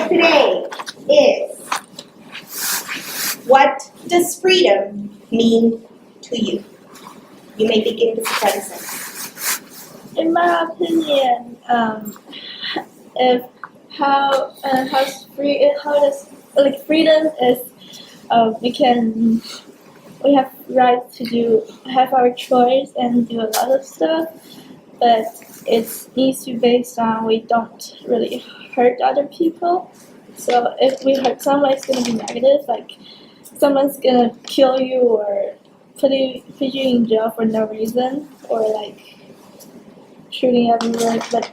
today is, what does freedom mean to you? You may begin, Mr. President. In my opinion, freedom is we have right to have our choice and do a lot of stuff, but it needs to be based on we don't really hurt other people. So if we hurt someone, it's gonna be negative. Like someone's gonna kill you or put you in jail for no reason, or like shooting everywhere. But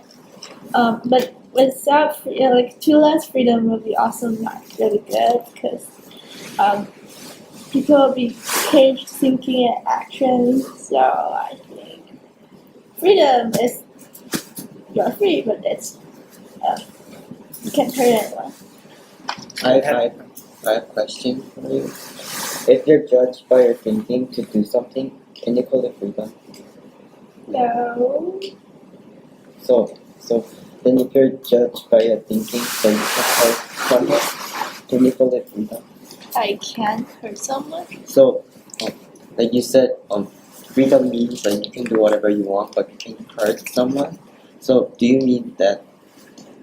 without too less freedom would be also not really good, because people will be caged thinking and actions. So I think freedom is you're free, but it's you can't hurt anyone. I have a question for you. If you're judged by your thinking to do something, can you call it freedom? No. So then if you're judged by your thinking, so you can hurt someone, can you call it freedom? I can't hurt someone. So, like you said, freedom means that you can do whatever you want, but you can hurt someone. So do you mean that?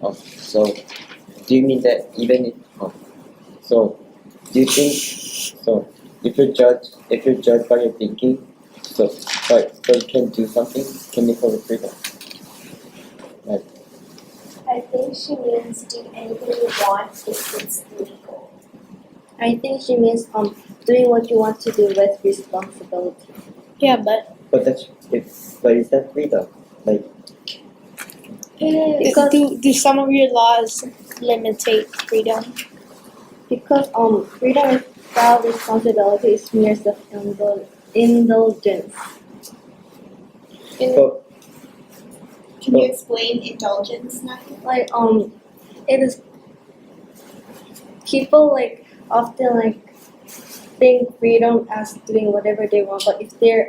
Do you mean that even if? So do you think? So if you're judged by your thinking, so you can do something, can you call it freedom? Like, I think she means do anything you want if it's legal. I think she means doing what you want to do with responsibility. Yeah, but is that freedom? Like, do some of your laws limitate freedom? Because freedom without responsibility is mere indulgence. so Can you explain indulgence, Nadia? Like it is people often think freedom as doing whatever they want, but if they're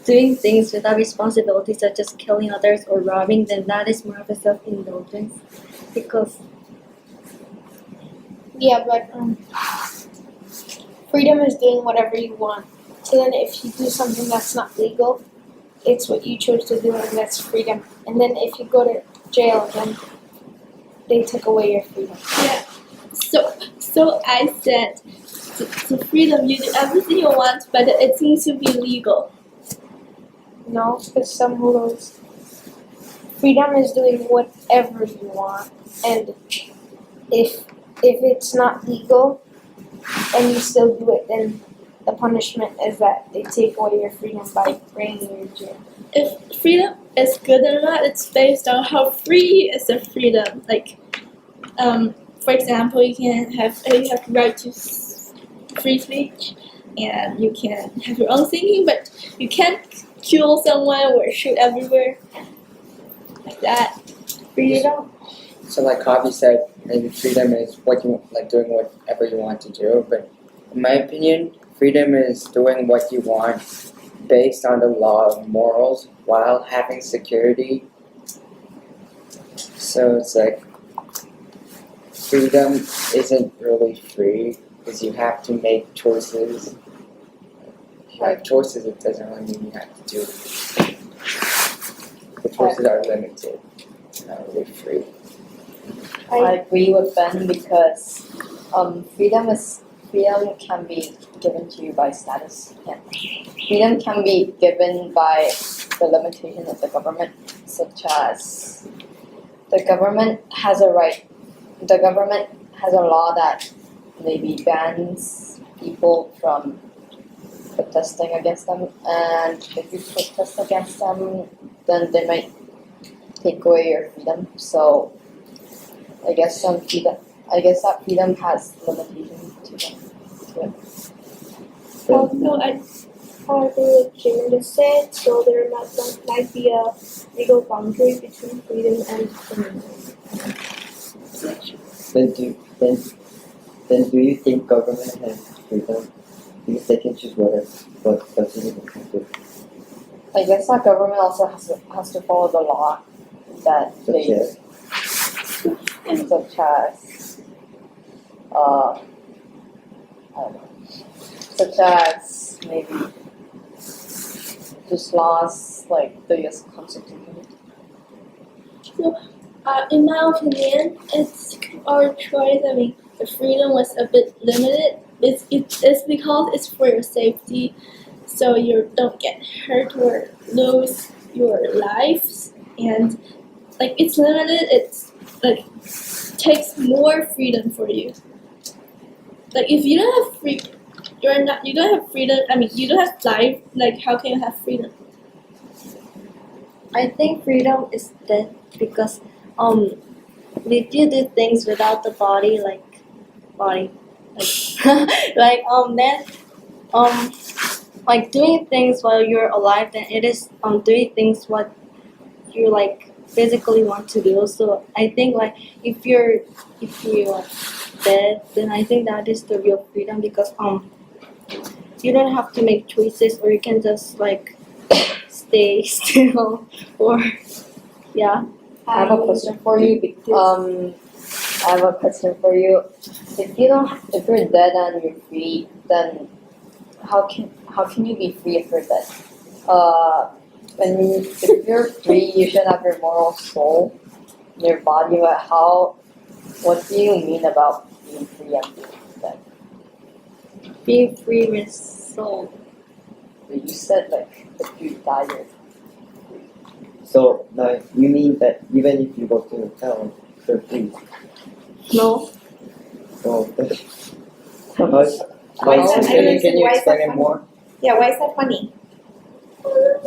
doing things without responsibility, such as killing others or robbing, then that is more of a self-indulgence. Because Yeah, but freedom is doing whatever you want. So then if you do something that's not legal, it's what you chose to do, and that's freedom. And then if you go to jail, then they took away your freedom. Yeah. So I said, to freedom, you do everything you want, but it needs to be legal. No, because some rules. Freedom is doing whatever you want, and if it's not legal and you still do it, then the punishment is that they take away your freedom by bringing you to jail. If freedom is good or not, it's based on how free is the freedom. Like, for example, you have the right to free speech, and you can have your own thinking, but you can't kill someone or shoot everywhere like that. Freedom. So like Javi said, maybe freedom is what you like doing whatever you want to do, but in my opinion, freedom is doing what you want based on the law of morals while having security. So it's like freedom isn't really free because you have to make choices. If you have choices, it doesn't really mean you have to do it. The choices are limited, not really free. I agree with Ben because freedom can be given to you by status. Yeah. Freedom can be given by the limitation of the government, such as the government has a law that maybe bans people from protesting against them, and if you protest against them, then they might take away your freedom. So I guess that freedom has limitations to it. No, I agree with Jimmy just said. So there might be a legal boundary between freedom and criminality. Then do you think government has freedom? Because they can choose what citizens can do. I guess that government also has to follow the law that they. such as I don't know, such as maybe just lost like the US Constitution. In my opinion, it's our choice. I mean, the freedom was a bit limited. It's because it's for your safety, so you don't get hurt or lose your lives. And like it's limited. It's like takes more freedom for you. Like if you don't have you don't have freedom. I mean, you don't have life. Like how can you have freedom? I think freedom is dead because if you do things without the body like like then like doing things while you're alive, then it is doing things what you like physically want to do. So I think like if you are dead, then I think that is the real freedom because you don't have to make choices, or you can just like stay still or yeah. I have a question for you. I have a question for you. If you're dead and you're free, then how can you be free if you're dead? If you're free, you should have your moral soul in your body. But what do you mean about being free and being dead? Being free with soul. You said like if you die, you're So like you mean that even if you go to hell, you're free. No. So Why is that- I don't can you understand, why is that explain it funny? more? Yeah, why is that funny? I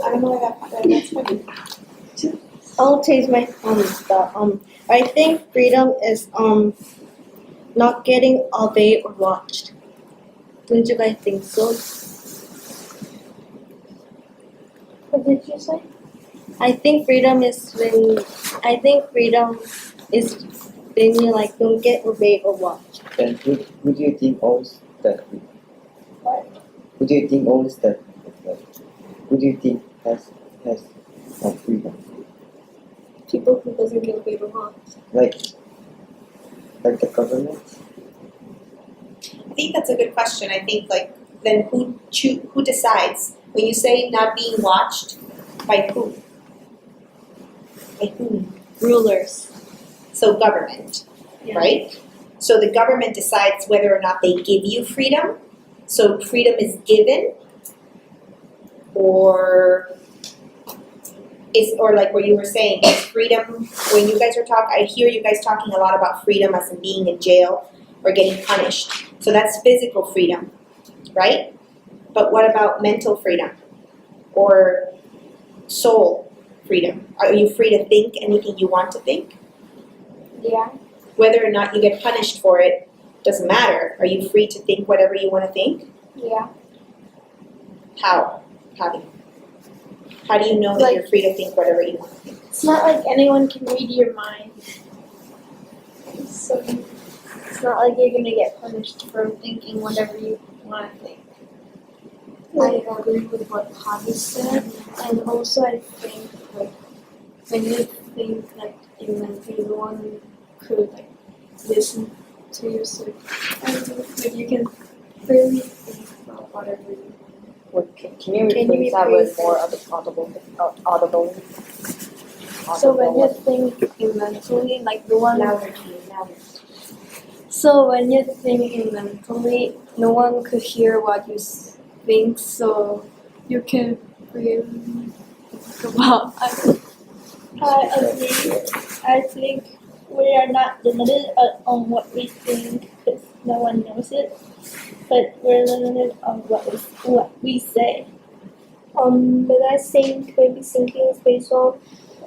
don't know why that's funny. I'll change my I think freedom is not getting obeyed or watched. Don't you guys think so? What did you say? I think freedom is when you like don't get obeyed or watched. Then who do you think owns that freedom? What? Who do you think owns that? Like, who do you think has freedom? People who doesn't get obeyed or watched. Like the government? I think that's a good question. I think like then who decides? When you say not being watched, by who? By whom? Rulers. So government, Yeah. right? So the government decides whether or not they give you freedom. So freedom is given, or like what you were saying, is freedom, when you guys are I hear you guys talking a lot about freedom as in being in jail or getting punished. So that's physical freedom, right? But what about mental freedom or soul freedom? Are you free to think anything you want to think? Yeah. Whether or not you get punished for it doesn't matter. Are you free to think whatever you want to think? Yeah. How? How do you know that Like- you're free to think whatever you want to think? It's not like anyone can read your mind. So it's not like you're gonna get punished for thinking whatever you want to think. I agree with what Javi said, and also I think like when you think like in mentally, no one could like listen to you, so I don't know, like you can freely think about whatever you. Can you replace that with more audible? So when you think mentally, like the one. Louder, louder. So when you think mentally, no one could hear what you think, so you can really think about. I agree. I think we are not limited on what we think because no one knows it, but we're limited on what we say. But I think maybe thinking is based on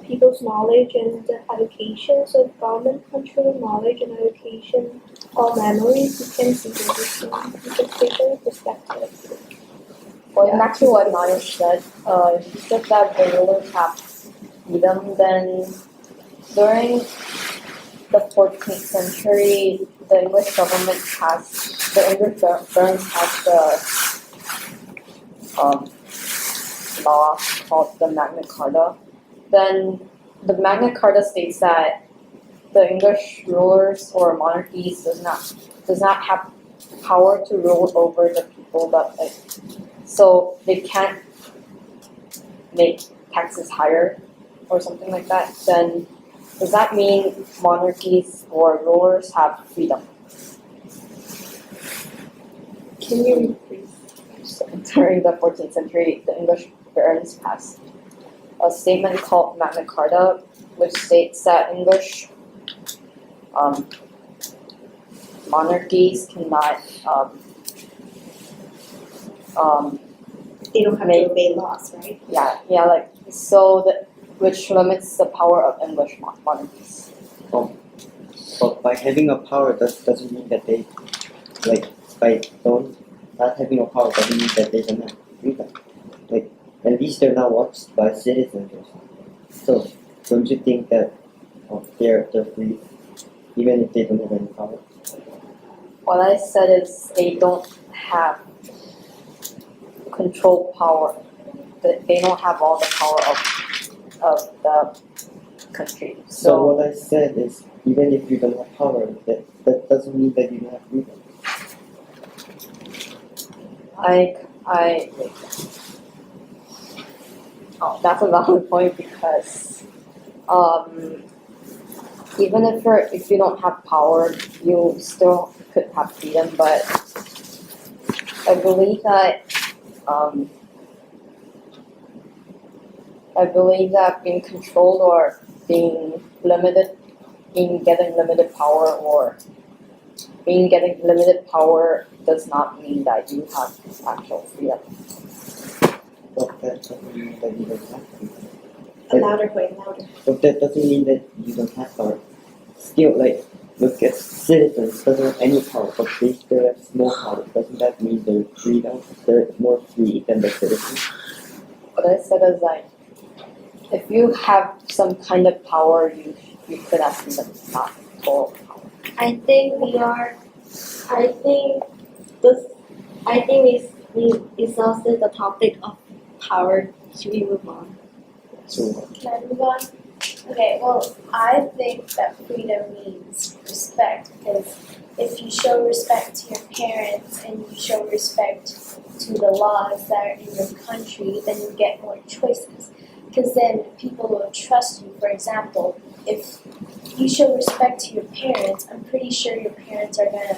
people's knowledge and education. So if government control knowledge and education or memories, you can think everything. You can take a perspective. Well, back to what Naya said, she said that the rulers have freedom. Then during the 14th century, the English government has the law called the Magna Carta. Then the Magna Carta states that the English rulers or monarchies does not have power to rule over the people, but like, so they can't make taxes higher or something like that, then does that mean monarchies or rulers have freedom? Can you repeat? During the 14th century, the English barons passed a statement called Magna Carta, which states that English monarchies cannot They don't have to obey laws, right? like so that which limits the power of English monarchies. But by having a power doesn't mean that they not having a power doesn't mean that they don't have freedom. Like at least they're not watched by citizens or something. So don't you think that they're free even if they don't have any power? What I said is they don't have control power. They don't have all the power of the country. So what I said is even if you don't have power, that doesn't mean that you don't have freedom. That's a valid point because even if you don't have power, you still could have freedom. But I believe that being controlled or being limited, getting limited power or getting limited power does not mean that you have actual freedom. But that doesn't mean that you don't have freedom. Louder, louder. But that doesn't mean that you don't have power. Still, like, look at citizens doesn't have any power, but they still have small power. Doesn't that mean they're freedom? They're more free than the citizens? What I said is like, if you have some kind of power, you could have freedom, not full power. I think we exhausted the topic of power. Should we move on? So, Can I move on? Okay, well, I think that freedom means respect, because if you show respect to your parents and you show respect to the laws that are in your country, then you get more choices. Because then people will trust you. For example, if you show respect to your parents, I'm pretty sure your parents are gonna,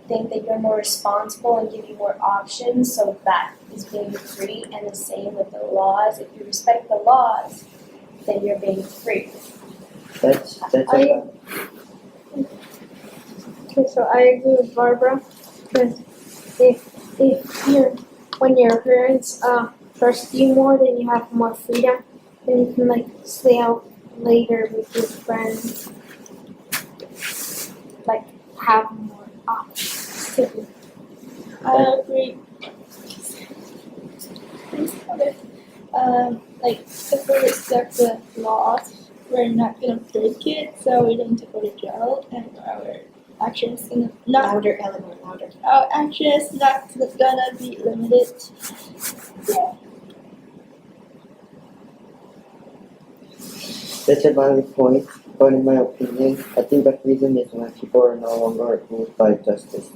think that you're more responsible and give you more options, so that is being free. And the same with the laws. If you respect the laws, then you're being free. that's Okay, so I agree with Barbara. Because when your parents trust you more, then you have more freedom. Then you can stay out later with your friends. Have more options to do. I agree. If we respect the laws, we're not gonna break it, so we don't have to go to jail, and our actions Louder, Eleanor, louder. our actions not gonna be limited. Yeah. That's a valid point, but in my opinion, I think the reason is when people are no longer ruled by justice.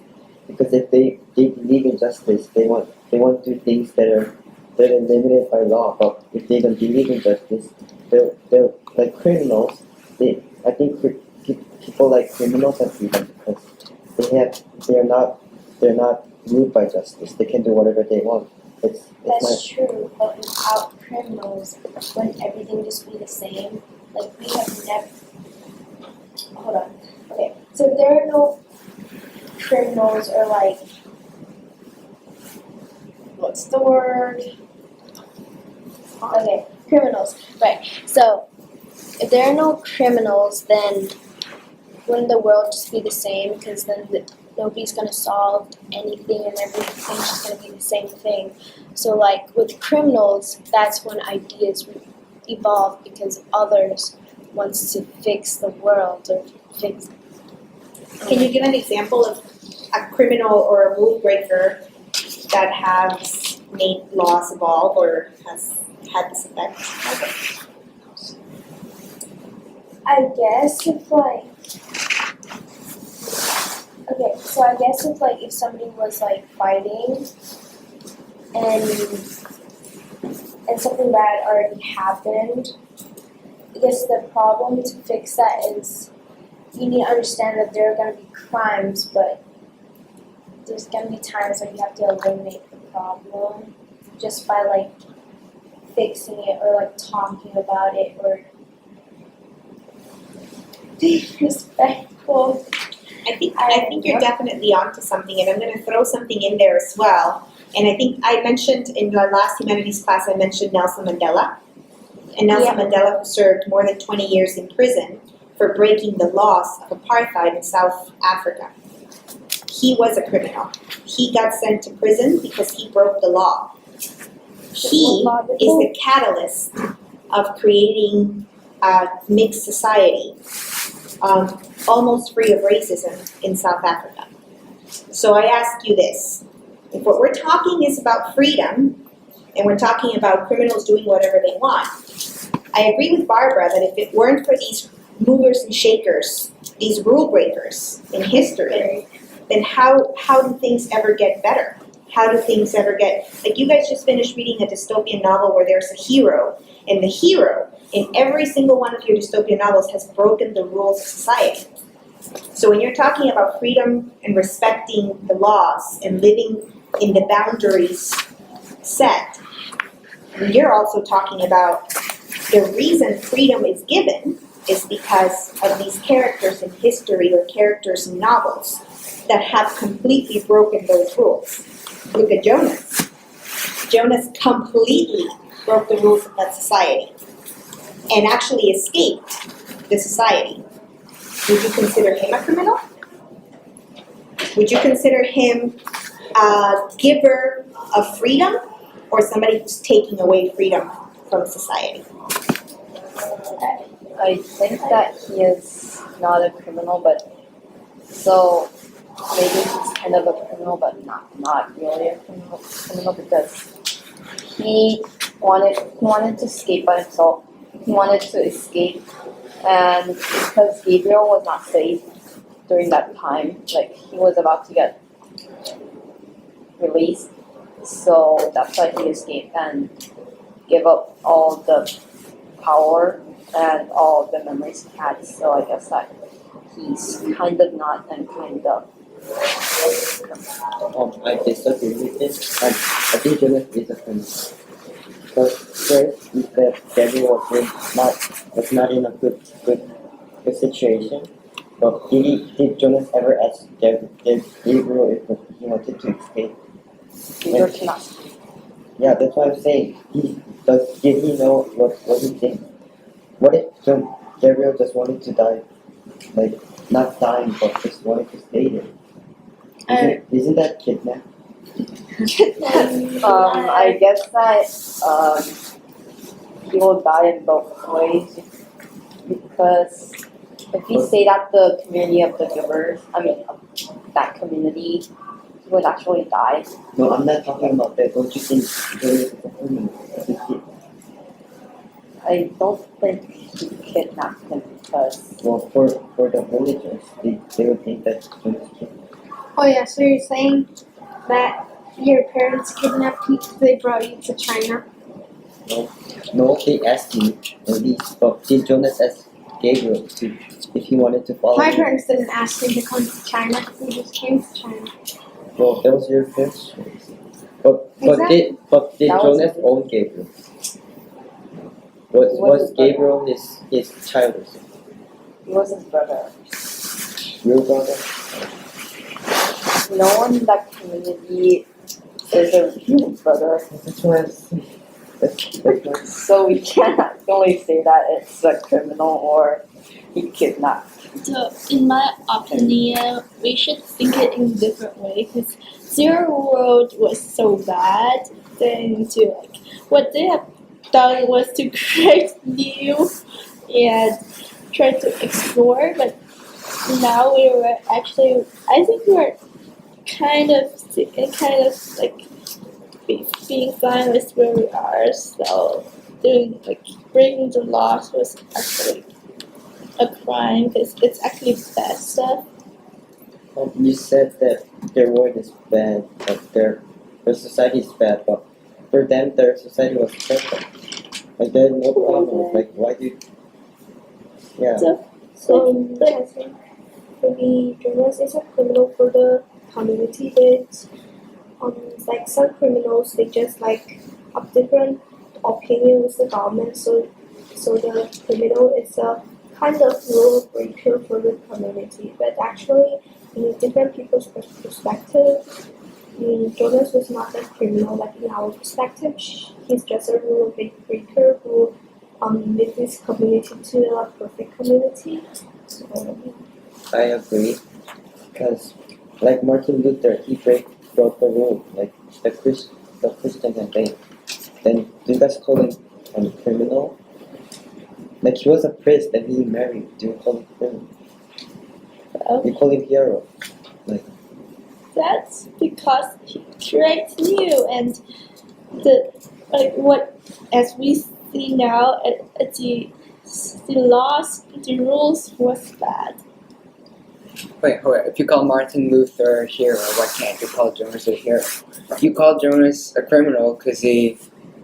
Because if they believe in justice, they want to do things that are limited by law. But if they don't believe in justice, they're like criminals. I think people like criminals have freedom because they're not ruled by justice. They can do whatever they want. That's true, but without criminals, wouldn't everything just be the same? We have never. Hold on. Okay, so if there are no criminals or what's the word? Okay, criminals. Right. So if there are no criminals, then wouldn't the world just be the same? Because then nobody's gonna solve anything, and everything's just gonna be the same thing. So with criminals, that's when ideas evolve because others wants to fix the world or fix. Can you give an example of a criminal or a rule breaker that has made laws evolve or has had this effect? I guess if like if somebody was like fighting and something bad already happened, I guess the problem to fix that is you need to understand that there are gonna be crimes, but there's gonna be times when you have to eliminate the problem just by like fixing it or like talking about it or being respectful. I think you're definitely onto something, and I'm going to throw something in there as well. And I think I mentioned in the last humanities class, I mentioned Nelson Mandela. And Nelson Mandela served more than 20 years in prison for breaking the laws of apartheid in South Africa. He was a criminal. He got sent to prison because he broke the law. He is the catalyst of creating a mixed society, almost free of racism in South Africa. So I ask you this, if what we're talking is about freedom, and we're talking about criminals doing whatever they want, I agree with Barbara that if it weren't for these movers and shakers, these rule breakers in history, then how do things ever get better? How do things ever get, like you guys just finished reading a dystopian novel where there's a hero, and the hero in every single one of your dystopian novels has broken the rules of society. So when you're talking about freedom and respecting the laws and living in the boundaries set, you're also talking about the reason freedom is given is because of these characters in history or characters in novels that have completely broken those rules. Look at Jonas. Jonas completely broke the rules of that society and actually escaped the society. Would you consider him a criminal? Would you consider him a giver of freedom or somebody who's taking away freedom from society? I think that he is not a criminal, but so maybe he's kind of a criminal, but not really a criminal because he wanted to escape by himself. He wanted to escape, and because Gabriel was not safe during that time, like he was about to get released, so that's why he escaped and gave up all the power and all the memories he had. So I guess that he's kind of not and kind of. I disagree with this. I think Jonas is a criminal. But first is that Gabriel was not in a good situation. But did Jonas ever ask Gabriel if he wanted to escape? Gabriel cannot. Yeah, that's what I'm saying. Did he know what he thinks? What if Gabriel just wanted to die, like not dying but just wanted to stay there? Isn't that kidnap? I guess that he will die in both ways because if he stayed at the community of the givers, that community, he would actually die. No, I'm not talking about that. Don't you think Jonas is a criminal? I don't think he kidnapped him because Well, for the villagers, they would think that Jonas kidnapped. Oh yeah, so you're saying that your parents kidnapped you because they brought you to China? No, they asked me at least, but did Jonas ask Gabriel if he wanted to follow My me? parents didn't ask me to come to China. We just came to China. Well, that was your first choice. But Exactly. did That was Jonas own Gabriel? Was Gabriel his child or something? he was his brother. Real brother? No one in that community is a real brother, That's what I'm saying. That's what so we can't really say that it's a criminal or he kidnapped. So, in my opinion, we should think it in a different way because Zero World was so bad. Then to like what they have done was to create new and try to explore. But now we were actually, I think we were kind of like being fine with where we are. So doing like breaking the laws was actually a crime because it's actually bad stuff. You said that their world is bad, like their society is bad, but for them their society was perfect. Like there's no problem. Like why do you, yeah. So I think maybe Jonas is a criminal for the community, but like some criminals they just like have different opinion with the government, so the criminal is a kind of rule breaker for the community. But actually, in different people's perspective, Jonas was not a criminal. Like in our perspective, he's just a rule breaker who made this community to a perfect community. So, I agree, because like Martin Luther, he broke the rule, like the Christian campaign. Then do you guys call him a criminal? Like he was a priest and he married. Do you call him criminal? You call him hero. That's because he tried new and what as we see now, the laws, the rules was bad. Wait. If you call Martin Luther a hero, why can't you call Jonas a hero? You call Jonas a criminal because he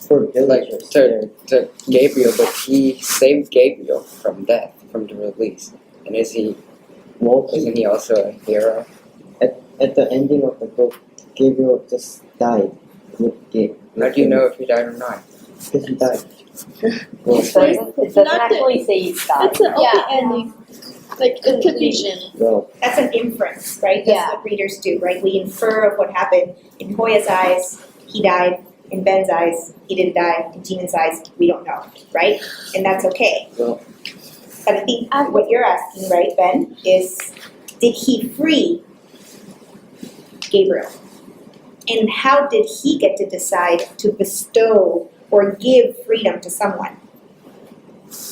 For like villagers. to Gabriel, but he saved Gabriel from death, from the release. And isn't he also a hero? At the ending of the book, Gabriel just died. How do you know if he died or not? Because he died. It doesn't actually say he's died. It's an open ending. Like it could be Well, That's an inference, right? That's what readers do, right? We infer of what happened. In Hoya's eyes, he died. In Ben's eyes, he didn't die. In Jinan's eyes, we don't know, right? And that's okay. Well. But I think what you're asking, right, Ben, is did he free Gabriel? And how did he get to decide to bestow or give freedom to someone?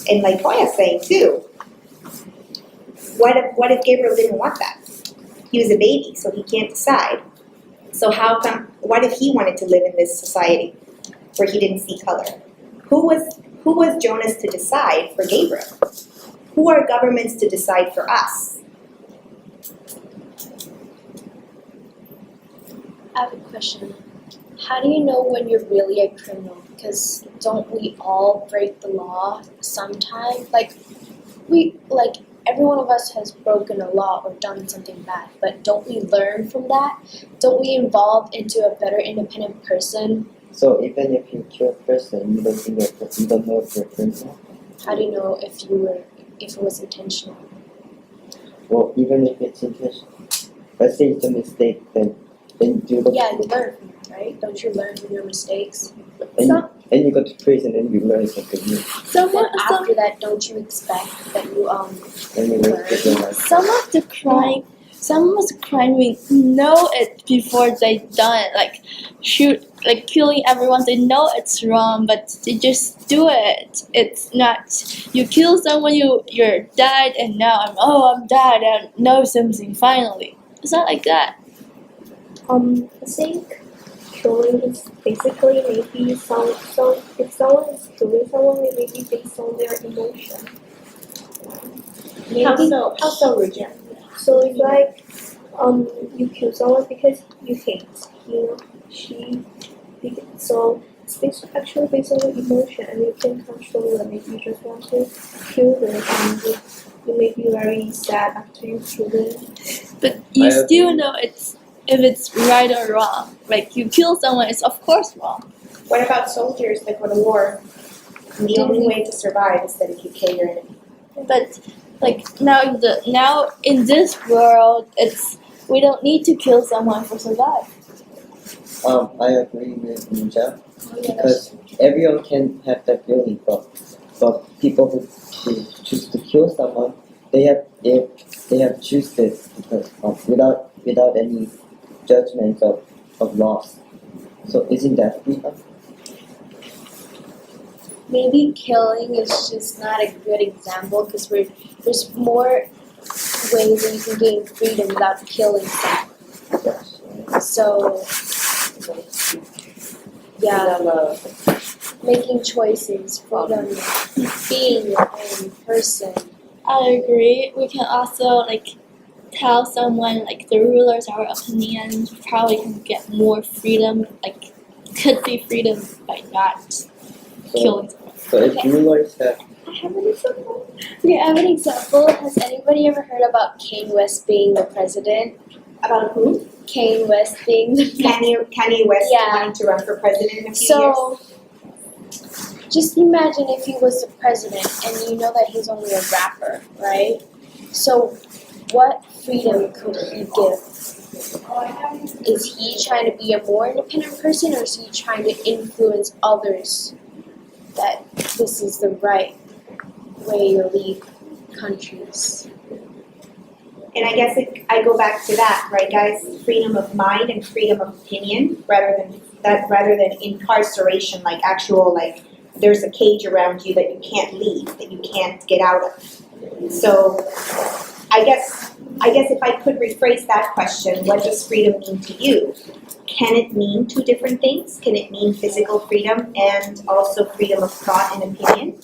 And like Hoya's saying too, what if Gabriel didn't want that? He was a baby, so he can't decide. So what if he wanted to live in this society where he didn't see color? Who was Jonas to decide for Gabriel? Who are governments to decide for us? I have a question. How do you know when you're really a criminal? Because don't we all break the law sometime? Every one of us has broken a law or done something bad, but don't we learn from that? Don't we evolve into a better independent person? So even if you kill a person, you don't know if you're a criminal? How do you know if it was intentional? Well, even if it's intentional. Let's say it's a mistake, then you go Yeah, you learn from it, right? Don't you learn from your mistakes? and you go to prison and you learn something new. And after that, don't you expect that you And you wasted your life. Some of the crime we know it before they done it, like killing everyone. They know it's wrong, but they just do it. It's not you kill someone, you're dead, and now I'm dead and know something finally. It's not like that. I think killing is basically maybe if someone is killing someone, it may be based on their emotion. Maybe How so, Regina? so it's like you kill someone because you hate so it's actually based on your emotion and you can control them. Maybe you just want to kill them and you may be very sad after you kill them. But you I still agree. know if it's right or wrong. Like you kill someone, it's of course wrong. What about soldiers that go to war? And the only way to survive is that if you kill your enemy. But now in this world, we don't need to kill someone for survive. I agree with Ninja because everyone can have that feeling, but people who choose to kill someone, they have choose this because without any judgment of loss. So isn't that freedom? Maybe killing is just not a good example because there's more ways that you can gain freedom without killing someone. So, yeah, making choices, freedom, being your own person, I agree. We can also like tell someone like the rulers our opinion. Probably can get more freedom. Like could be freedom by not So, killing someone. so if rulers have I have an example. Okay, I have an example. Has anybody ever heard about Kanye West being the president? About who? Kanye West being the Kanye West Yeah. wanting to run for president in a few years. So, just imagine if he was the president and you know that he's only a rapper, right? So, what freedom could he give? Is he trying to be a more independent person or is he trying to influence others that this is the right way to lead countries? And I guess I go back to that, right, guys? Freedom of mind and freedom of opinion, rather than incarceration, like actual, like there's a cage around you that you can't leave, that you can't get out of. So, I guess if I could rephrase that question, what does freedom mean to you? Can it mean two different things? Can it mean physical freedom and also freedom of thought and opinion?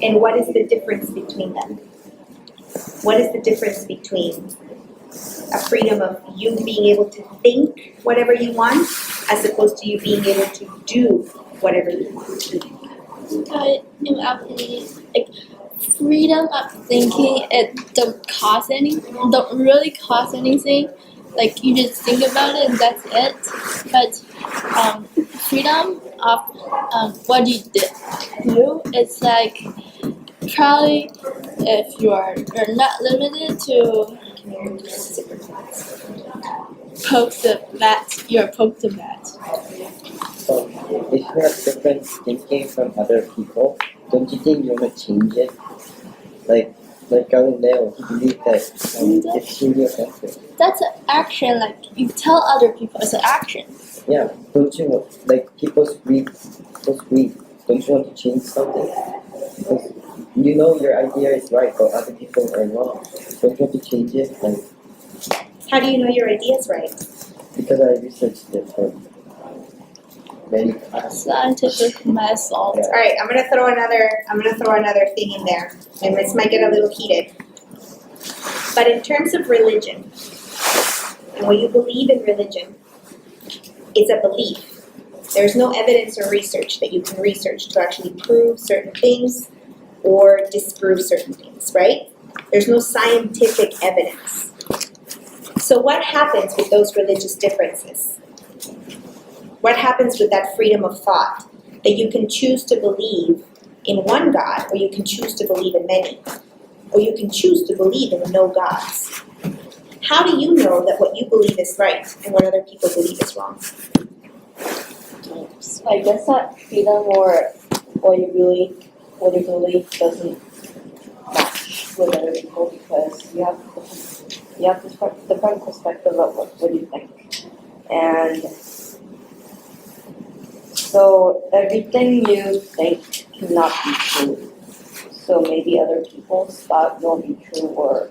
And what is the difference between them? What is the difference between a freedom of you being able to think whatever you want as opposed to you being able to do whatever you want? In my opinion, like freedom of thinking, it don't really cost anything. Like you just think about it and that's it. But freedom of what you do, it's like probably if you're not limited to poke the bat, you're poke the bat. So if you have different thinking from other people, don't you think you want to change it? Like Galileo, he believed that it's really offensive. That's an action, like you tell other people it's an action. Yeah, don't you want, like people's greed, don't you want to change something? Because you know your idea is right, but other people are wrong. Don't you want to change it? Like, How do you know your idea is right? because I researched it for many classes. Scientific method. All right, I'm gonna throw another thing in there, and this might get a little heated. But in terms of religion, and what you believe in religion is a belief. There's no evidence or research that you can research to actually prove certain things or disprove certain things, right? There's no scientific evidence. So what happens with those religious differences? What happens with that freedom of thought? That you can choose to believe in one God, or you can choose to believe in many, or you can choose to believe in no gods. How do you know that what you believe is right and what other people believe is wrong? I guess that freedom or what you believe doesn't match with other people because you have this different perspective of what you think. And so everything you think cannot be true. So maybe other people's thought will be true, or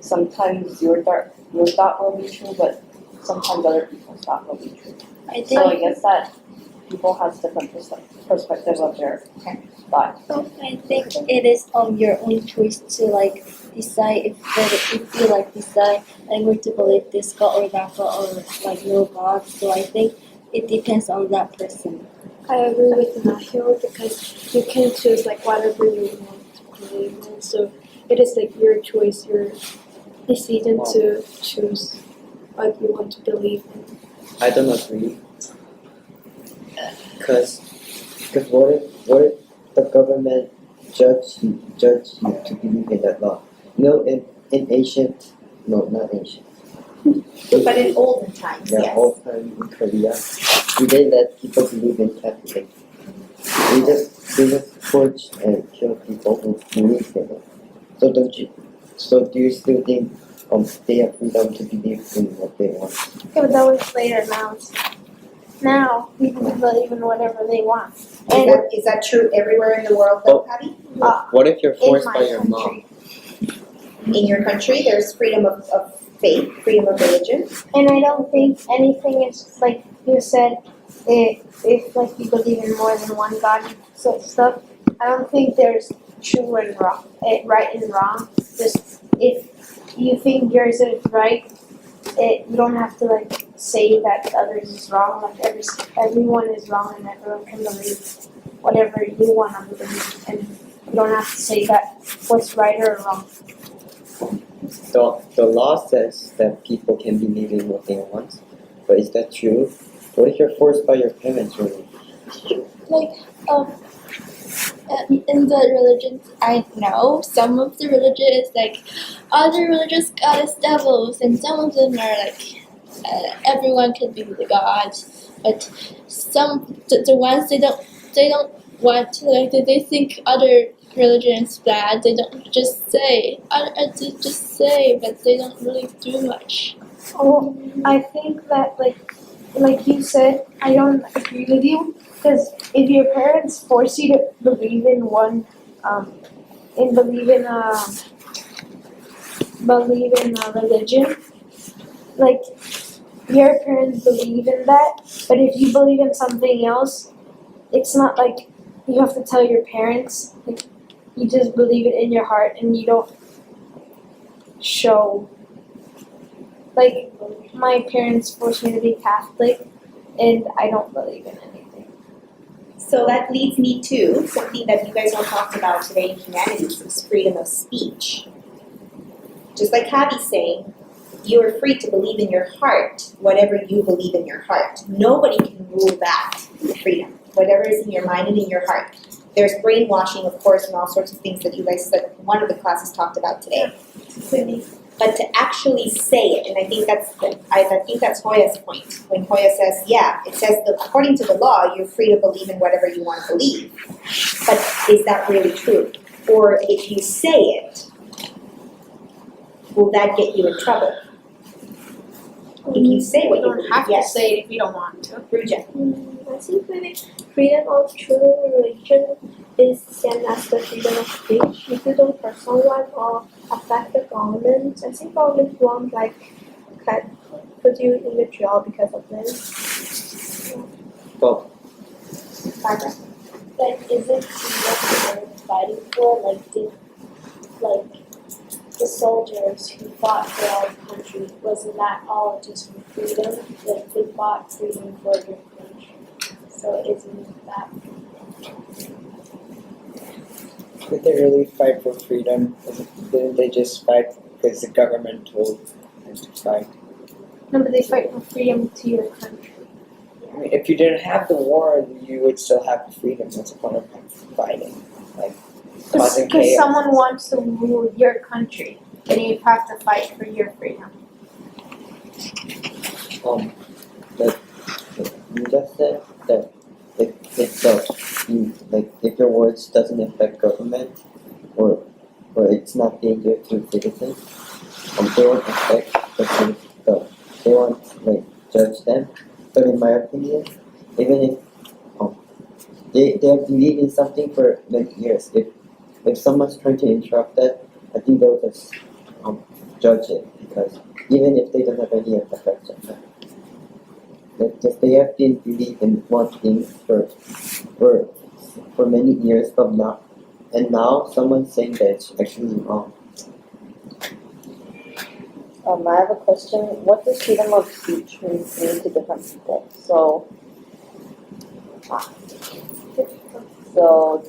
sometimes your thought will be true, but sometimes other people's thought will be true. I think So I guess that people have different perspectives of their thought. I think it is your own choice to like decide if you like decide I'm going to believe this God or that God or like no God. So I think it depends on that person. I agree with Matthew because you can choose like whatever you want to believe in. So it is like your choice, your decision to choose what you want to believe in. I don't agree. Because what if the government judge you to believe in that law? No, not ancient. But in olden times, Yeah, yes. old time in Korea, they let people believe in Catholic. They just torch and kill people who believe in it. So do you still think they have freedom to believe in what they want? Okay, but that was later now. Now people can believe in whatever they want. Is that true everywhere in the world though, Patty? What if you're In forced my by your country. mom? In your country, there's freedom of faith, freedom of religion. And I don't think anything is like you said, if like you believe in more than one God so stuff, I don't think there's true and wrong, right and wrong. Just if you think yours is right, you don't have to like say that others is wrong. Like everyone is wrong and everyone can believe whatever you want to believe, and you don't have to say that what's right or wrong. The law says that people can believe in what they want, but is that true? What if you're forced by your parents or Like in the religions I know, some of the religions like other religious goddess devils, and some of them are like everyone can be the god, but some the ones they don't want to, like they think other religions bad. They don't just say they just say, but they don't really do much. Oh, I think that like you said, I don't agree with you because if your parents force you to believe in one, believe in a religion, like your parents believe in that, but if you believe in something else, it's not like you have to tell your parents. Like, you just believe it in your heart and you don't show. Like, my parents forced me to be Catholic, and I don't believe in anything. So that leads me to something that you guys all talked about today in humanities, is freedom of speech. Just like Javi's saying, you are free to believe in your heart whatever you believe in your heart. Nobody can rule that freedom. Whatever is in your mind and in your heart. There's brainwashing, of course, and all sorts of things that you guys said one of the classes talked about today. But to actually say it, and I think that's Hoya's point. When Hoya says, yeah, it says that according to the law, you're free to believe in whatever you want to believe. But is that really true? Or if you say it, will that get you in trouble? If you say what you don't believe, have yes. to say it if you don't want to. Ruja. I think maybe freedom of true religion is same as the freedom of speech. If you don't hurt someone or affect the government, I think government won't can put you in the jail because of this. well, Barbara? Like, is it what they're fighting for? Like the soldiers who fought for our country, wasn't that all just for freedom? Like, they fought freedom for their country. So isn't that Did they really fight for freedom? Didn't they just fight because the government told them to fight? No, but they fight for freedom to your country. I mean, if you didn't have the war, you would still have the freedom. What's the point of fighting? Like, causing Because chaos. someone wants to rule your country, then you have to fight for your freedom. you just said that if your words doesn't affect government or it's not danger to citizens, they won't affect the citizens. They won't judge them. But in my opinion, even if they have believed in something for many years, if someone's trying to interrupt that, I think they'll just judge it, because even if they don't have any effect on that. If they have been believing in one thing for many years, but now someone's saying that it's actually wrong. I have a question. What does freedom of speech mean to different people? So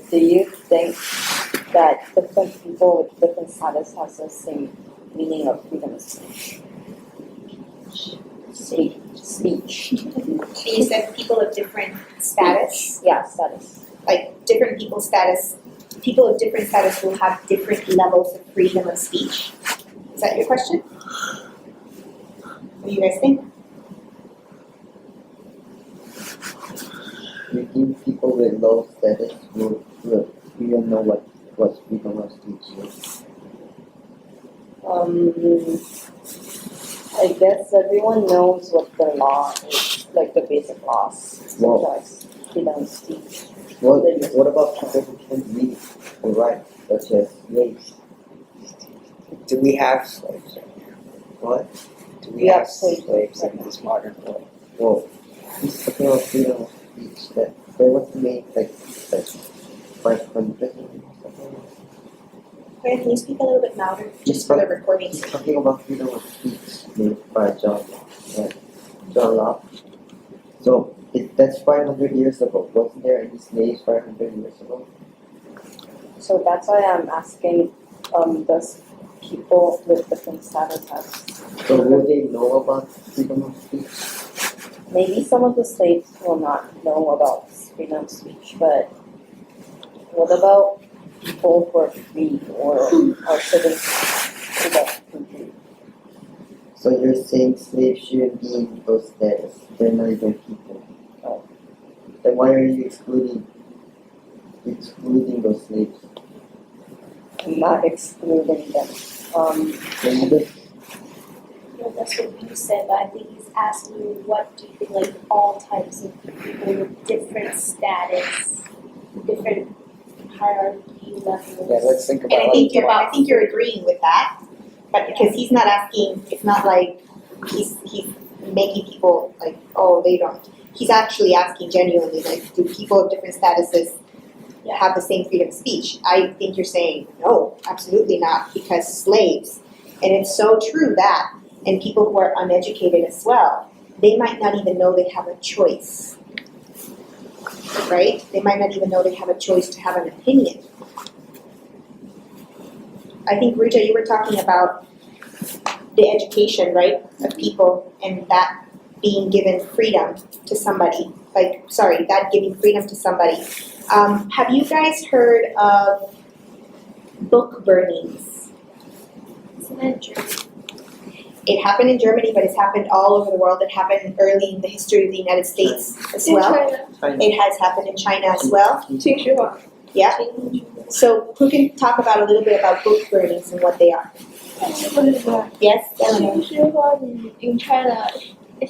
do you think that different people with different status has the same meaning of freedom of speech? Speech. You said people of different status, Yeah, status. like different people's status, people of different status will have different levels of freedom of speech. Is that your question? What do you guys think? You think people with low status will know what freedom of speech is? I guess everyone knows what the law is, like the basic laws, such as freedom of speech. What about people who can't read or write, such as slaves? Do we have slaves? What? Do we have slaves in this modern world? Well, he's talking about freedom of speech that they want to make like 500 or something. Okay, can you speak a little bit louder, just for the recording? He's talking about freedom of speech made by John Locke. So that's 500 years ago. Wasn't there any slaves 500 years ago? So that's why I'm asking, does people with different status have? So would they know about freedom of speech? Maybe some of the slaves will not know about freedom of speech, but what about people who are free or are citizens of that country? So you're saying slaves shouldn't be in those status? They're not even people. Then why are you excluding those slaves? I'm not excluding them. Then you just No, that's what you said, but I think he's asking you what do you think, like all types of people with different status, different hierarchy levels. Yeah, let's think And I about think you're agreeing with that, but because he's not asking, it's not like he's making people like, oh, they don't. He's actually asking genuinely, like, do people of different statuses have the same freedom of speech? I think you're saying, no, absolutely not, because slaves, and it's so true that, and people who are uneducated as well, they might not even know they have a choice, right? They might not even know they have a choice to have an opinion. I think, Rija, you were talking about the education, right, of people and that being given freedom to somebody, that giving freedom to somebody. Have you guys heard of book burnings? Isn't that true? It happened in Germany, but it's happened all over the world. It happened early in the history of the United States as well. It has happened in China as well. Yeah. So who can talk about a little bit about book burnings and what they are? Yes, Eleanor. In China,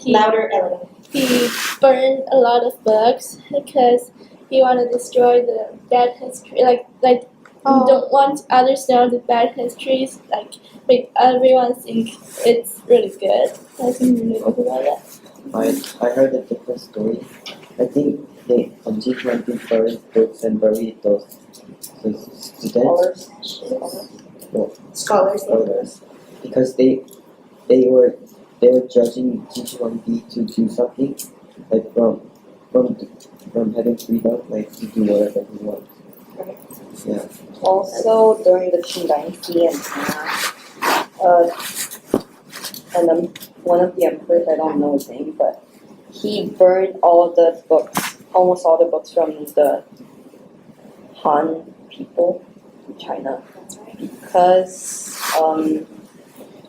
Louder, Eleanor. he burned a lot of books because he wanted to destroy the bad history. Like he don't want others to know the bad histories. Like make everyone think it's really good. I think really good about it. I heard a different story. I think they on G20 buried books and buried those students, Scholars. because they were judging G1B to do something like from having freedom, like to do whatever he wants. Yeah. Also, during the Qing Dynasty and one of the emperors, I don't know his name, but he burned almost all the books from the Han people in China. Because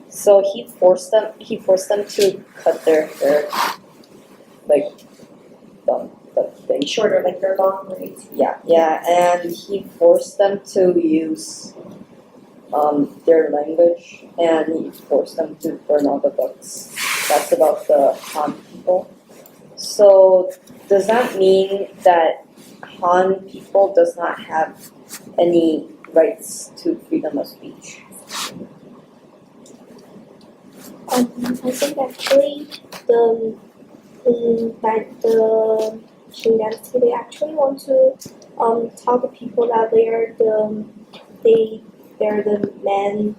so he forced them to cut their hair, like the thing. Shorter, like their long braids. Yeah, and he forced them to use their language, and he forced them to burn all the books. That's about the Han people. So does that mean that Han people does not have any rights to freedom of speech? I think actually the Qing dynasty, they actually want to tell the people that they're the men,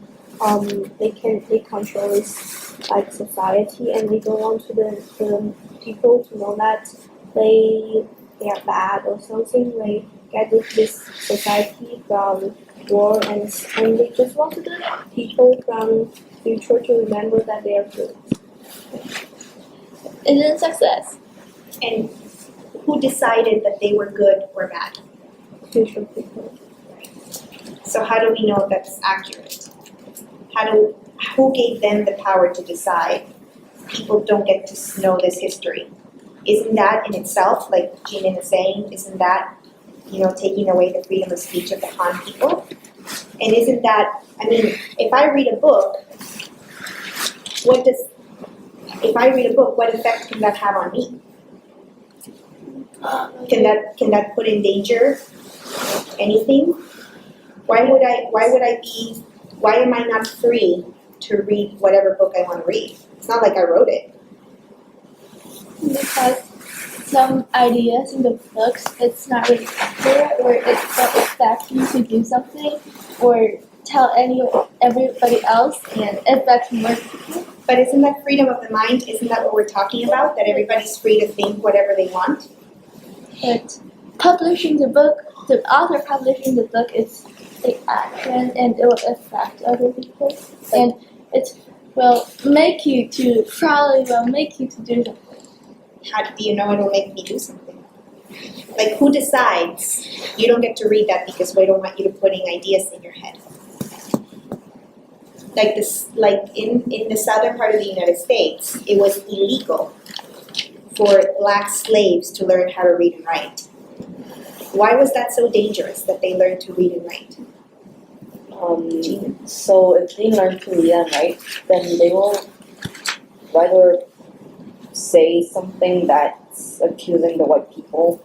they control this like society, and they don't want to the people to know that they are bad or something. They get this society from war, and they just want the people from future to remember that they are good. It's a success. And who decided that they were good or bad? Future people. So how do we know if that's accurate? Who gave them the power to decide? People don't get to know this history. Isn't that in itself, like Jinan is saying, isn't that, taking away the freedom of speech of the Han people? And isn't that, if I read a book, what effect can that have on me? Can that put in danger anything? Why am I not free to read whatever book I want to read? It's not like I wrote it. Because some ideas in the books, it's not really accurate, or it's not exactly to do something, or tell everybody else and affect more people. But isn't that freedom of the mind? Isn't that what we're talking about? That everybody's free to think whatever they want? But publishing the book, the author publishing the book is the action and it will affect other people. And it will make you to, probably will make you to do something. How do you know it'll make me do something? Like, who decides? You don't get to read that because we don't want you to putting ideas in your head. Like this, like in the southern part of the United States, it was illegal for black slaves to learn how to read and write. Why was that so dangerous that they learned to read and write? So if they learn to read and write, then they will rather say something that's accusing the white people.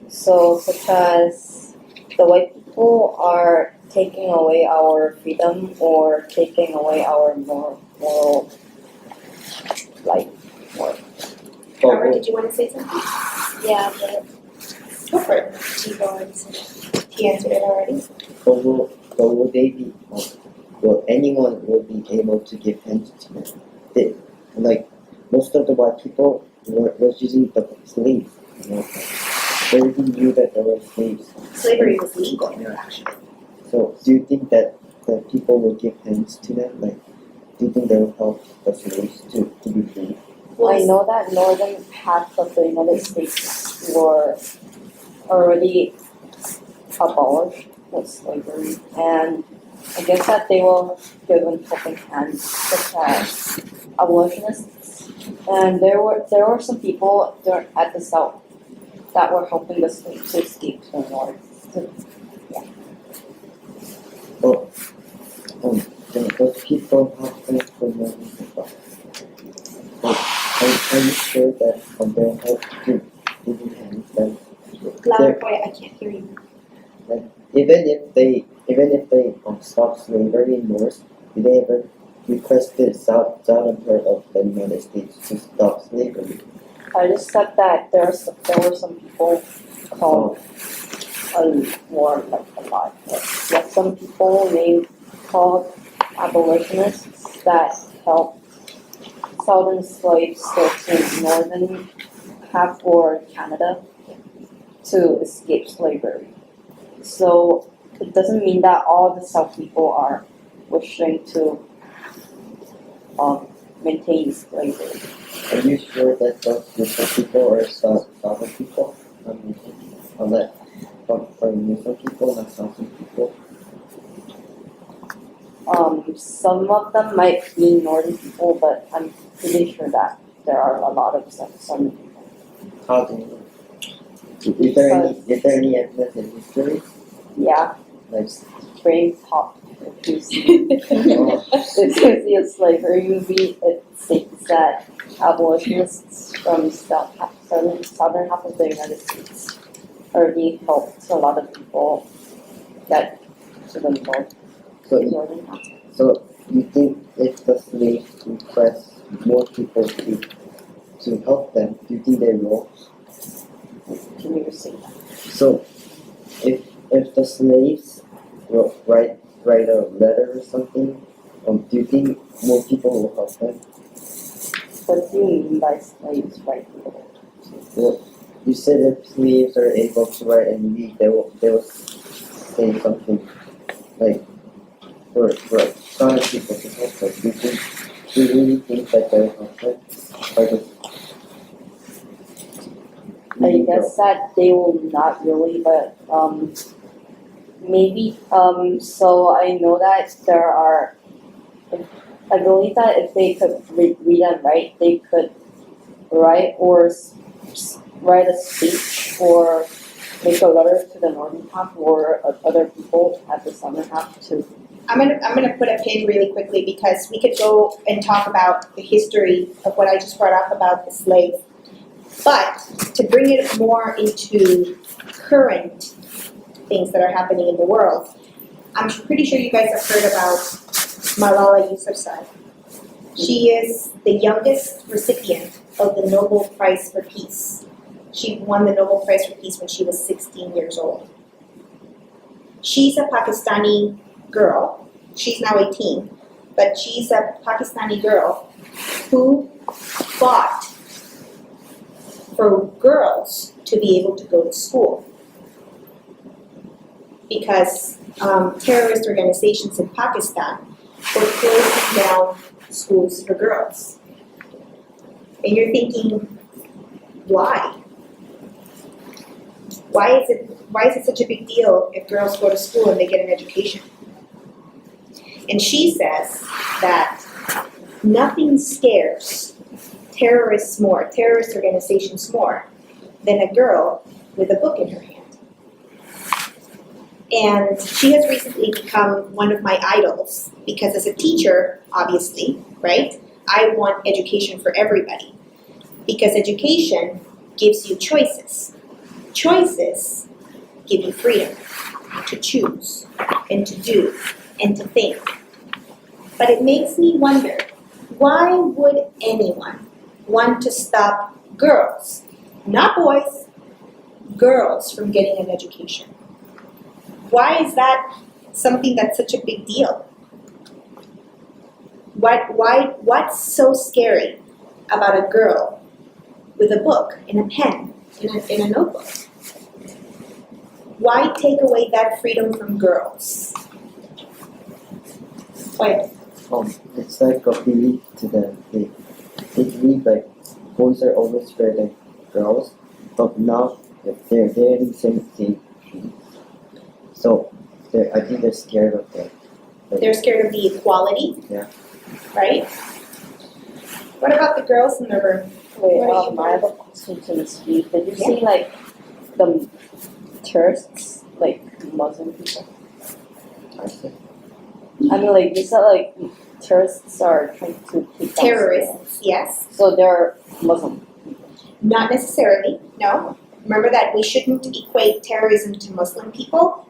So such as the white people are taking away our freedom or taking away our moral life. Howard, did you want to say something? Yeah, but Go for it. you've already said it. He answered it already. But will they be, will anyone will be able to give hints to them? Like, most of the white people was using the slaves, you know. They already knew that there were slaves. Slavery was legal, Yeah. actually. So, do you think that the people will give hints to them? Like, do you think they will help the slaves to be free? I know that northern half of the United States were already abolished with slavery, and I guess that they were given helping hands, such as abolitionists, and there were some people there at the south that were helping the slaves to escape to the north. Those people have to learn stuff. Like, are you sure that they help to giving hands that Louder, boy, I can't hear you. even if they stop slavery in North, did they ever requested southern part of the United States to stop slavery? I just said that there were some people called a lot. Like some people named called abolitionists that helped southern slaves go to northern half or Canada to escape slavery. So it doesn't mean that all the South people are wishing to maintain slavery. Are you sure that those group of people are southern people? Unless from northern people, not southern people? Some of them might be northern people, but I'm pretty sure that there are a lot of southern people. How do you know? Is there any evidence in history? Yeah, Like, brain pop. If you see a slavery movie, it states that abolitionists from southern half of the United States already helped a lot of people get to the northern half. so you think if the slaves request more people to help them, do you think they will? Can you see that? So if the slaves will write a letter or something, do you think more people will help them? What do you mean by slaves right here? Well, you said if slaves are able to write and read, they will say something like for other people to help them. Do you really think that they'll help them? Or just I guess that they will not really, but maybe. So I know that there are. I believe that if they could read and write, they could write or write a speech or make a letter to the northern half or other people at the southern half too. I'm gonna put a pin really quickly because we could go and talk about the history of what I just brought up about the slaves. But to bring it more into current things that are happening in the world, I'm pretty sure you guys have heard about Malala Yousafzai. She is the youngest recipient of the Nobel Prize for Peace. She won the Nobel Prize for Peace when she was 16 years old. She's a Pakistani girl she's now 18, but she's a Pakistani girl who fought for girls to be able to go to school. Because terrorist organizations in Pakistan were closing down schools for girls. And you're thinking, why? Why is it such a big deal if girls go to school and they get an education? And she says that nothing scares terrorist organizations more than a girl with a book in her hand. And she has recently become one of my idols because as a teacher, obviously, right, I want education for everybody. Because education gives you choices. Choices give you freedom to choose and to do and to think. But it makes me wonder, why would anyone want to stop girls, not boys, girls from getting an education? Why is that something that's such a big deal? What's so scary about a girl with a book and a pen in a notebook? Why take away that freedom from girls? Why? It's like a belief to them. They believe like boys are always scared than girls, but now they're in the same thing. So I think they're scared of that. They're scared of the equality? Yeah. Right? What about the girls in the room? Wait, What do you I have a question to Ms. G. Did you see like the terrorists, like Muslim people? I see. I mean, like you said, like terrorists are trying to take down Terrorists, yes. schools. So they're Muslim. Not necessarily, no. Remember that we shouldn't equate terrorism to Muslim people.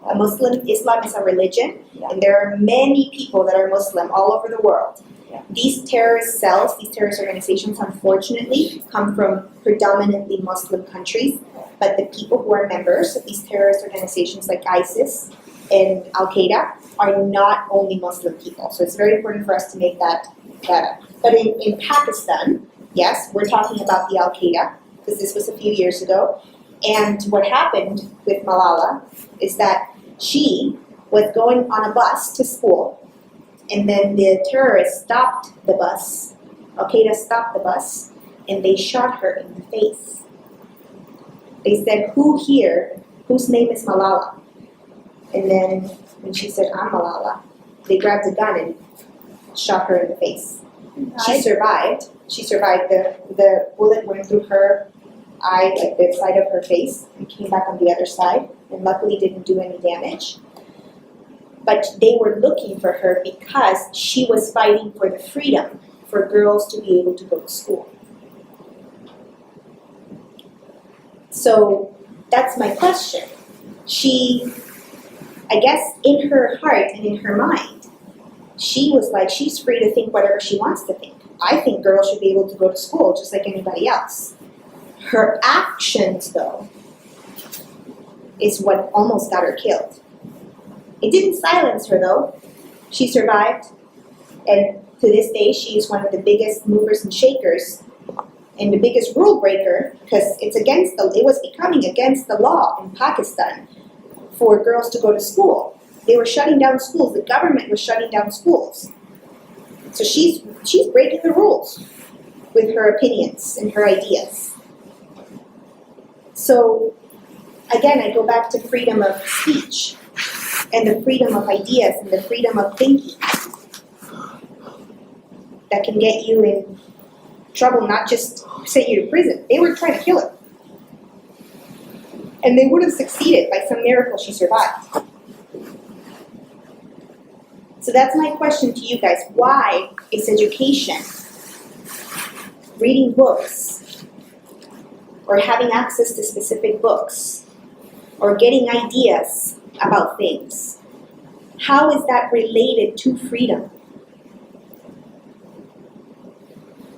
Islam is a religion, and there are many people that are Muslim all over the world. Yeah. These terrorist cells, these terrorist organizations, unfortunately, come from predominantly Muslim countries, but the people who are members of these terrorist organizations like ISIS and Al-Qaeda are not only Muslim people. So it's very important for us to make that up. But in Pakistan, yes, we're talking about the Al-Qaeda, because this was a few years ago. And what happened with Malala is that she was going on a bus to school, and then the terrorists stopped the bus. Al-Qaeda stopped the bus, and they shot her in the face. They said, "Who here, whose name is Malala?" And then when she said, "I'm Malala," they grabbed a gun and shot her in the face. She survived. She survived. The bullet went through her eye, like the side of her face, and came back on the other side, and luckily didn't do any damage. But they were looking for her because she was fighting for the freedom for girls to be able to go to school. So that's my question. I guess in her heart and in her mind, she was like, she's free to think whatever she wants to think. I think girls should be able to go to school just like anybody else. Her actions, though, is what almost got her killed. It didn't silence her, though. She survived, and to this day, she is one of the biggest movers and shakers and the biggest rule breaker, because it was becoming against the law in Pakistan for girls to go to school. They were shutting down schools. The government was shutting down schools. So she's breaking the rules with her opinions and her ideas. So, again, I go back to freedom of speech and the freedom of ideas and the freedom of thinking that can get you in trouble, not just send you to prison. They were trying to kill her. And they would have succeeded. By some miracle, she survived. So that's my question to you guys. Why is education, reading books, or having access to specific books, or getting ideas about things, how is that related to freedom?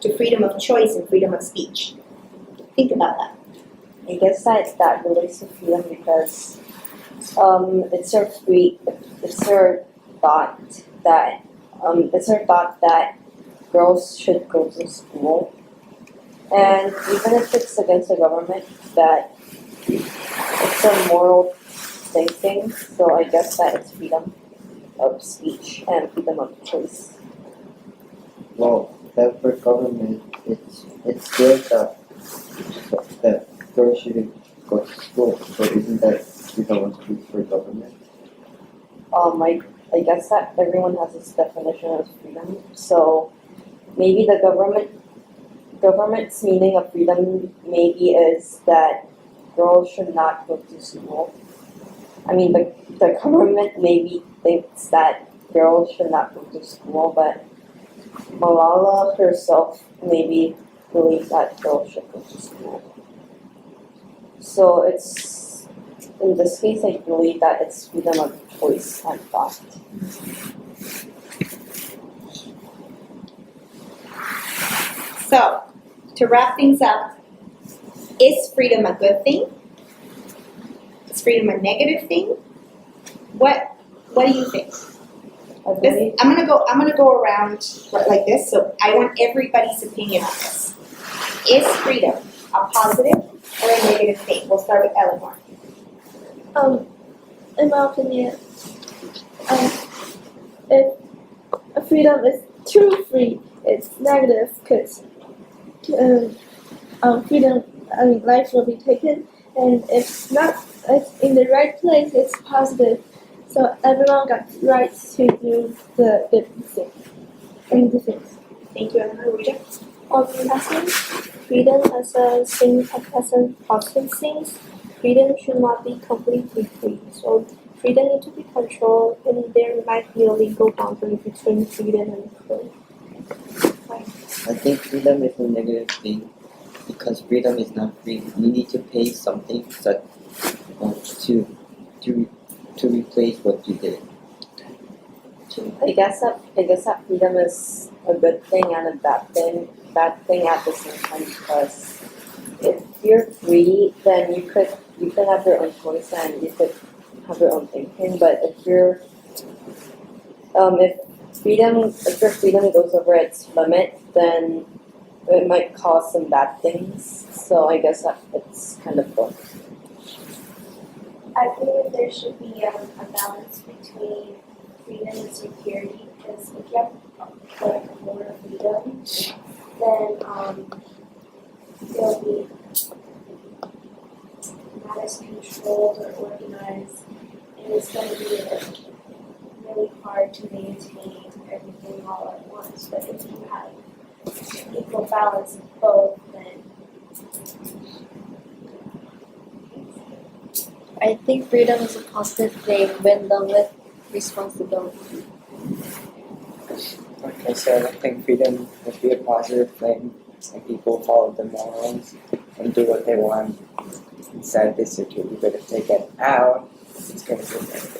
To freedom of choice and freedom of speech. Think about that. I guess that relates to freedom because it's your thought that girls should go to school, and even if it's against the government, that it's a moral thinking. So I guess that it's freedom of speech and freedom of choice. Well, that for government, it's still that girls shouldn't go to school. So isn't that freedom of speech for government? I guess that everyone has this definition of freedom. So maybe the government's meaning of freedom maybe is that girls should not go to school. I mean, the government maybe thinks that girls should not go to school, but Malala herself maybe believes that girls should go to school. So it's, in this case, I believe that it's freedom of choice and thought. So, to wrap things up, is freedom a good thing? Is freedom a negative thing? What do you think? I believe I'm gonna go around like this, so I want everybody's opinion on this. Is freedom a positive or a negative thing? We'll start with Eleanor. In my opinion, if a freedom is too free, it's negative because freedom, life will be taken, and if not, it's in the right place, it's positive. So everyone got rights to do the good thing and the things. Thank you, Eleanor. Rita? Passing freedom as a thing, as a positive thing, freedom should not be completely free. So freedom needs to be controlled, and there might be a legal boundary between freedom and free. I think freedom is a negative thing because freedom is not free. You need to pay something that to replace what you did. I guess that freedom is a good thing and a bad thing at the same time, because if you're free, then you could have your own choice and you could have your own thinking. But if your freedom goes over its limit, then it might cause some bad things. So I guess that it's kind of both. I believe there should be a balance between freedom and security, because if you have more freedom, then you'll be not as controlled or organized, and it's going to be really hard to maintain everything all at once. But if you have equal balance of both, then I think freedom is a positive thing when done with responsibility. Like I said, I think freedom would be a positive thing and people follow the morals and do what they want. Instead, they say you're going to take it out, it's going to be negative.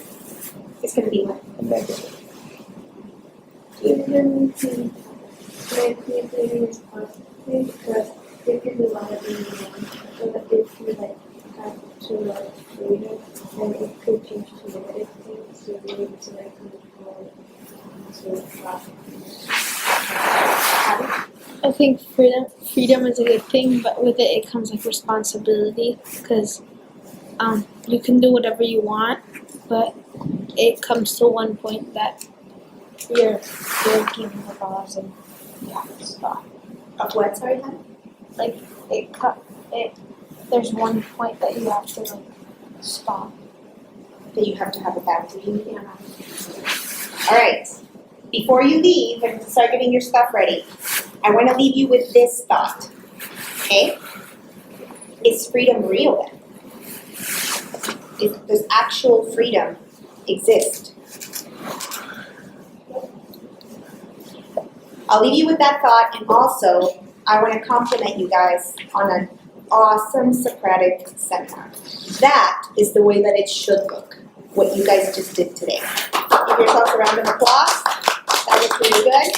It's gonna be what? A negative. even to make freedom is positive, because they can do whatever you want. But if you have too much freedom, then it could change to negative things. So you need to control I think freedom is a good thing, but with it comes like responsibility, because you can do whatever you want, but it comes to one point that you're breaking the laws and you have to stop. Of what, sorry, hon? Like there's one point that you have to like stop. That you have to have a boundary. Yeah. Alright, before you leave and start getting your stuff ready, I want to leave you with this thought. Okay? Is freedom real then? Does actual freedom exist? I'll leave you with that thought, and also I want to compliment you guys on an awesome Socratic seminar. That is the way that it should look, what you guys just did today. Give yourselves a round of applause. That was really good.